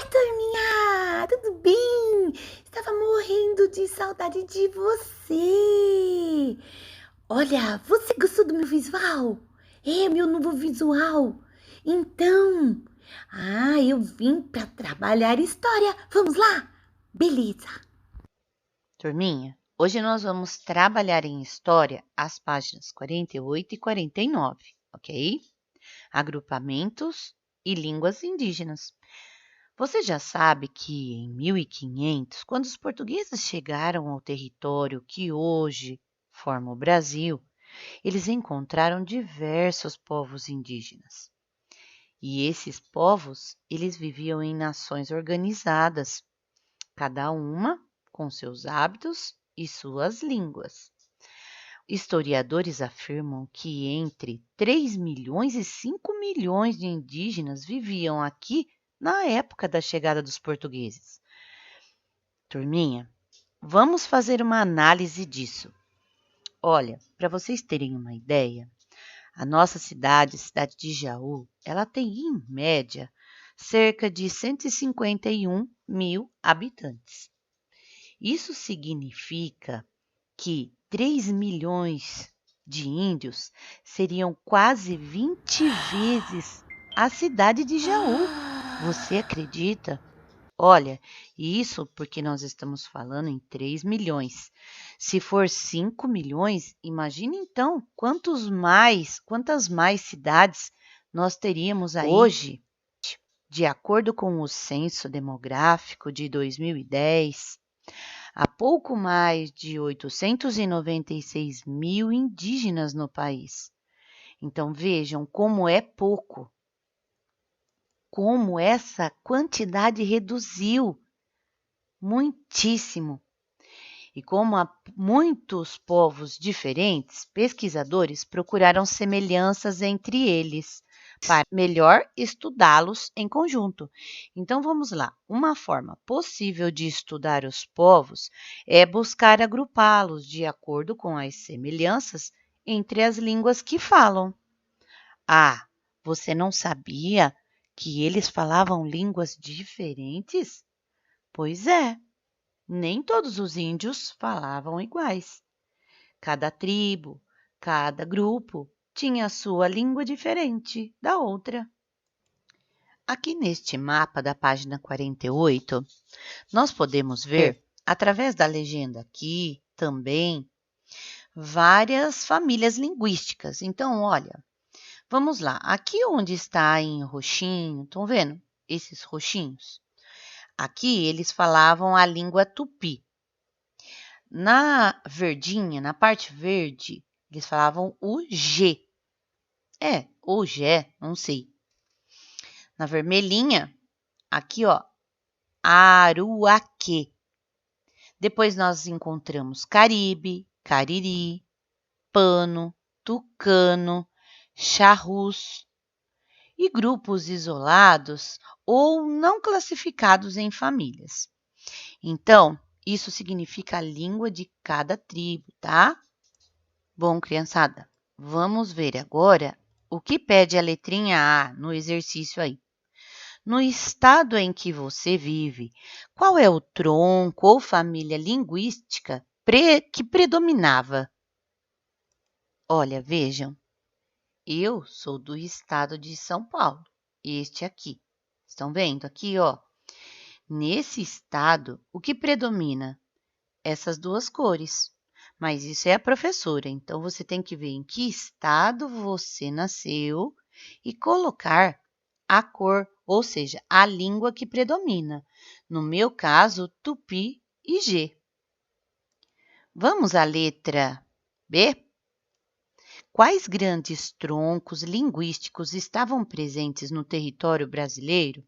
Turminha! Tudo bem? Estava morrendo de saudade de você. Olha, você gostou do meu visual? É, meu novo visual. Então, eu vim para trabalhar história. Vamos lá? Beleza. Turminha, hoje nós vamos trabalhar em história as páginas 48 e 49, ok? Agrupamentos e línguas indígenas. Você já sabe que em 1500, quando os portugueses chegaram ao território que hoje forma o Brasil, eles encontraram diversos povos indígenas. E esses povos, eles viviam em nações organizadas, cada uma com seus hábitos e suas línguas. Historiadores afirmam que entre 3 milhões e 5 milhões de indígenas viviam aqui na época da chegada dos portugueses. Turminha, vamos fazer uma análise disso. Olha, para vocês terem uma ideia, a nossa cidade de Jaú, ela tem em média cerca de 151 mil habitantes. Isso significa que 3 milhões de índios seriam quase 20 vezes a cidade de Jaú. Você acredita? Olha, isso porque nós estamos falando em 3 milhões. Se for 5 milhões, imagine então quantas mais cidades nós teríamos aí. Hoje, de acordo com o Censo Demográfico de 2010, há pouco mais de 896 mil indígenas no país. Então vejam como é pouco, como essa quantidade reduziu muitíssimo. E como há muitos povos diferentes, pesquisadores procuraram semelhanças entre eles para melhor estudá-los em conjunto. Então vamos lá. Uma forma possível de estudar os povos é buscar agrupá-los de acordo com as semelhanças entre as línguas que falam. Ah, você não sabia que eles falavam línguas diferentes? Pois é. Nem todos os índios falavam iguais. Cada tribo, cada grupo tinha a sua língua diferente da outra. Aqui neste mapa da página 48, nós podemos ver, através da legenda aqui também, várias famílias linguísticas. Então, olha, vamos lá. Aqui onde está em roxinho, estão vendo esses roxinhos? Aqui eles falavam a língua tupi. Na verdinha, na parte verde, eles falavam o G. Ou Gé, não sei. Na vermelhinha, aqui, ó, Aruaque. Depois nós encontramos Caribe, Cariri, Pano, Tucano, Charrus e grupos isolados ou não classificados em famílias. Então, isso significa a língua de cada tribo, tá? Bom, criançada, vamos ver agora o que pede a letrinha A no exercício aí. No estado em que você vive, qual é o tronco ou família linguística que predominava? Olha, vejam, eu sou do estado de São Paulo, este aqui. Estão vendo aqui, ó? Nesse estado, o que predomina? Essas duas cores. Mas isso é a professora, então você tem que ver em que estado você nasceu e colocar a cor, ou seja, a língua que predomina. No meu caso, Tupi e G. Vamos à letra B? Quais grandes troncos linguísticos estavam presentes no território brasileiro?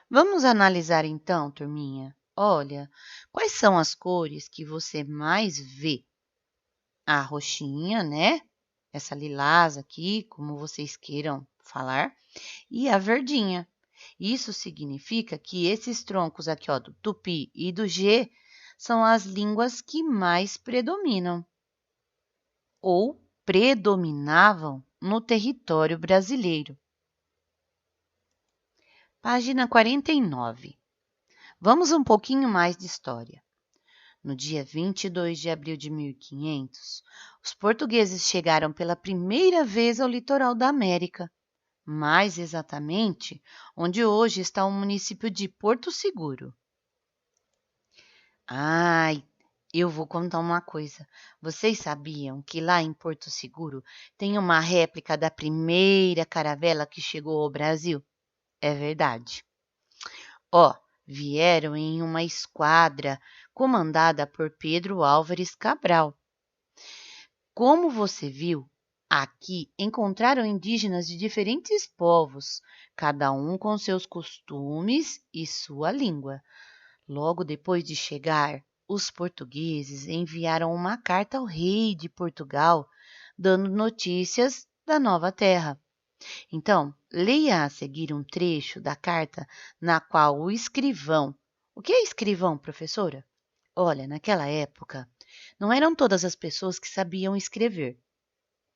Vamos analisar então, turminha. Olha, quais são as cores que você mais vê? A roxinha, né? Essa lilás aqui, como vocês queiram falar, e a verdinha. Isso significa que esses troncos aqui, ó, do tupi e do G, são as línguas que mais predominam ou predominavam no território brasileiro. Página 49. Vamos um pouquinho mais de história. No dia 22 de abril de 1500, os portugueses chegaram pela primeira vez ao litoral da América, mais exatamente onde hoje está o município de Porto Seguro. Ai, eu vou contar uma coisa. Vocês sabiam que lá em Porto Seguro tem uma réplica da primeira caravela que chegou ao Brasil? É verdade. Ó, vieram em uma esquadra comandada por Pedro Álvares Cabral. Como você viu, aqui encontraram indígenas de diferentes povos, cada um com seus costumes e sua língua. Logo depois de chegar, os portugueses enviaram uma carta ao rei de Portugal, dando notícias da nova terra. Então, leia a seguir um trecho da carta na qual o escrivão. O que é escrivão, professora? Olha, naquela época, não eram todas as pessoas que sabiam escrever.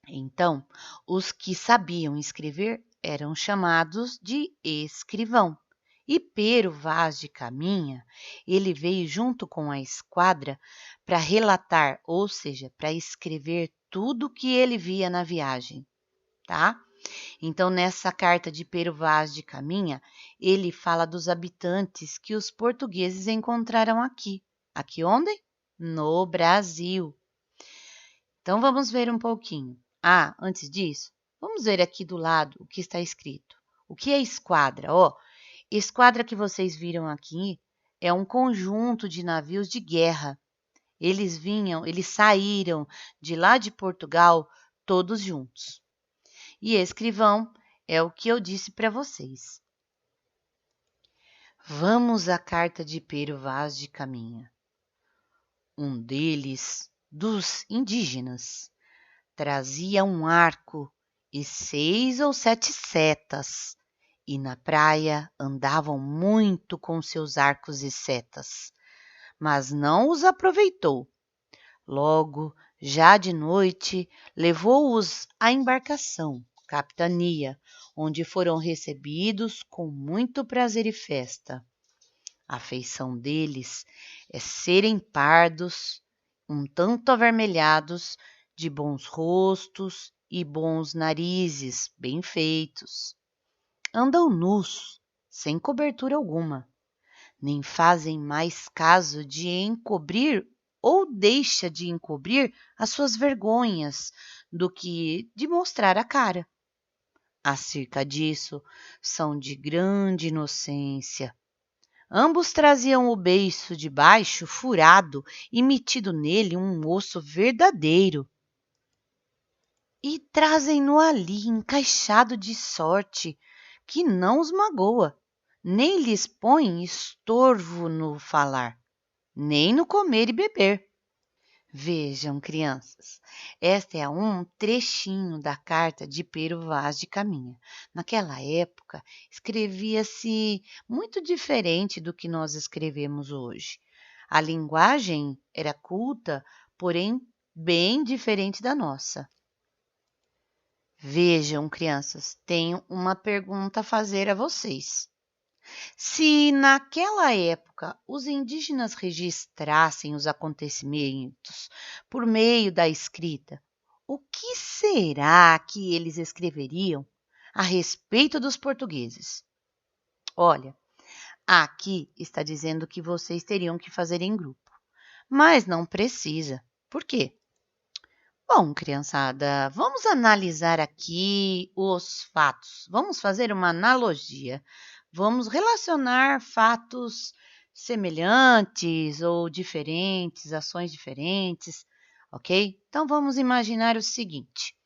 Então, os que sabiam escrever eram chamados de escrivão. E Pero Vaz de Caminha, ele veio junto com a esquadra para relatar, ou seja, para escrever tudo o que ele via na viagem, tá? Então, nessa carta de Pero Vaz de Caminha, ele fala dos habitantes que os portugueses encontraram aqui. Aqui onde? No Brasil. Então, vamos ver um pouquinho. Antes disso, vamos ver aqui do lado o que está escrito. O que é esquadra? Esquadra que vocês viram aqui é um conjunto de navios de guerra. Eles saíram de lá de Portugal todos juntos. E escrivão é o que eu disse para vocês. Vamos à carta de Pero Vaz de Caminha. Um deles, dos indígenas, trazia um arco e 6 ou 7 setas, e na praia andavam muito com seus arcos e setas, mas não os aproveitou. Logo, já de noite, levou-os à embarcação, capitania, onde foram recebidos com muito prazer e festa. A feição deles é serem pardos, um tanto avermelhados, de bons rostos e bons narizes bem feitos. Andam nus, sem cobertura alguma, nem fazem mais caso de encobrir ou deixa de encobrir as suas vergonhas do que de mostrar a cara. Acerca disso, são de grande inocência. Ambos traziam o beiço de baixo furado e metido nele um osso verdadeiro. E trazem-no ali encaixado de sorte que não os magoa, nem lhes põe estorvo no falar, nem no comer e beber. Vejam, crianças, esta é um trechinho da carta de Pero Vaz de Caminha. Naquela época, escrevia-se muito diferente do que nós escrevemos hoje. A linguagem era culta, porém bem diferente da nossa. Vejam, crianças, tenho uma pergunta a fazer a vocês. Se naquela época os indígenas registrassem os acontecimentos por meio da escrita, o que será que eles escreveriam a respeito dos portugueses? Olha, aqui está dizendo que vocês teriam que fazer em grupo, mas não precisa. Por quê? Bom, criançada, vamos analisar aqui os fatos. Vamos fazer uma analogia. Vamos relacionar fatos semelhantes ou diferentes, ações diferentes, ok? Então vamos imaginar o seguinte: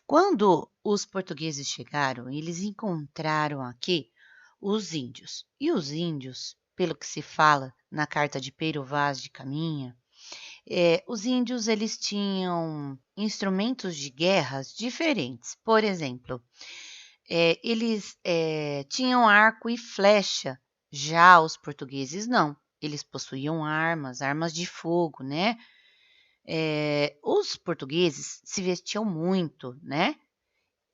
quando os portugueses chegaram, eles encontraram aqui os índios. E os índios, pelo que se fala na carta de Pero Vaz de Caminha, os índios eles tinham instrumentos de guerras diferentes. Por exemplo, eles tinham arco e flecha, já os portugueses não. Eles possuíam armas de fogo, né? Os portugueses se vestiam muito, né?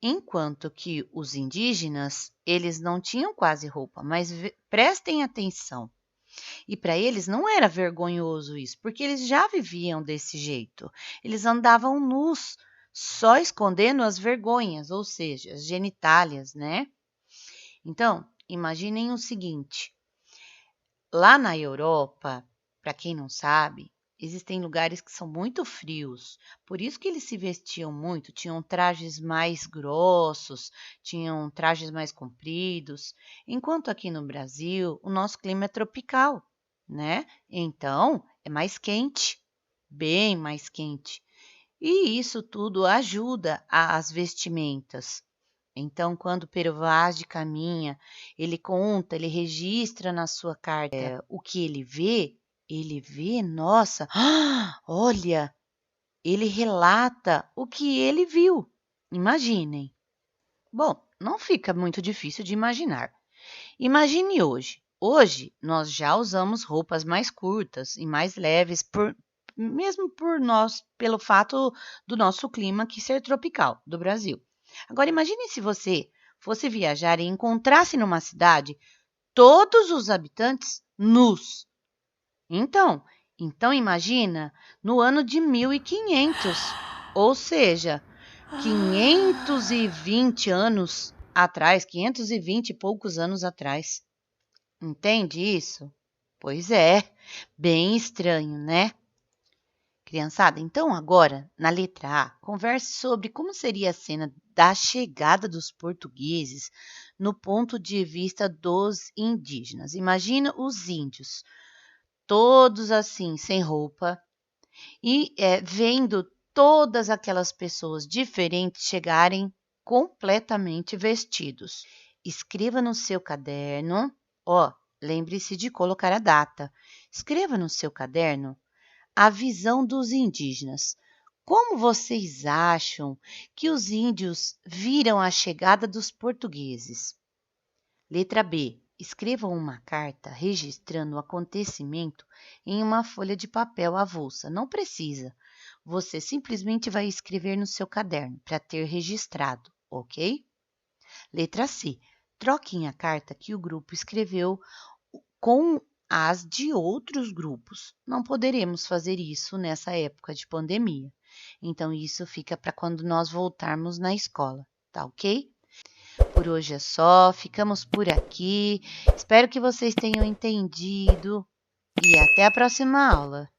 Enquanto que os indígenas, eles não tinham quase roupa, mas prestem atenção. E para eles não era vergonhoso isso, porque eles já viviam desse jeito. Eles andavam nus, só escondendo as vergonhas, ou seja, as genitálias, né? Então, imaginem o seguinte: lá na Europa, para quem não sabe, existem lugares que são muito frios, por isso que eles se vestiam muito, tinham trajes mais grossos, tinham trajes mais compridos, enquanto aqui no Brasil o nosso clima é tropical, né? Então é mais quente, bem mais quente. E isso tudo ajuda as vestimentas. Então, quando o Pero Vaz de caminha, ele conta, ele registra na sua carta o que ele vê, nossa, olha, ele relata o que ele viu. Imaginem. Bom, não fica muito difícil de imaginar. Imagine hoje. Hoje nós já usamos roupas mais curtas e mais leves mesmo pelo fato do nosso clima aqui ser tropical do Brasil. Agora imagine se você fosse viajar e encontrasse numa cidade todos os habitantes nus. Então imagina no ano de 1500, ou seja, 520 anos atrás, 520 e poucos anos atrás. Entende isso? Pois é, bem estranho, né? Criançada, então agora, na letra A, converse sobre como seria a cena da chegada dos portugueses no ponto de vista dos indígenas. Imagina os índios, todos assim, sem roupa, e vendo todas aquelas pessoas diferentes chegarem completamente vestidos. Escreva no seu caderno, lembre-se de colocar a data. Escreva no seu caderno a visão dos indígenas. Como vocês acham que os índios viram a chegada dos portugueses? Letra B. Escrevam uma carta registrando o acontecimento em uma folha de papel avulsa. Não precisa. Você simplesmente vai escrever no seu caderno para ter registrado, ok? Letra C. Troquem a carta que o grupo escreveu com as de outros grupos. Não poderemos fazer isso nessa época de pandemia. Então, isso fica para quando nós voltarmos na escola, tá ok? Por hoje é só, ficamos por aqui. Espero que vocês tenham entendido e até a próxima aula.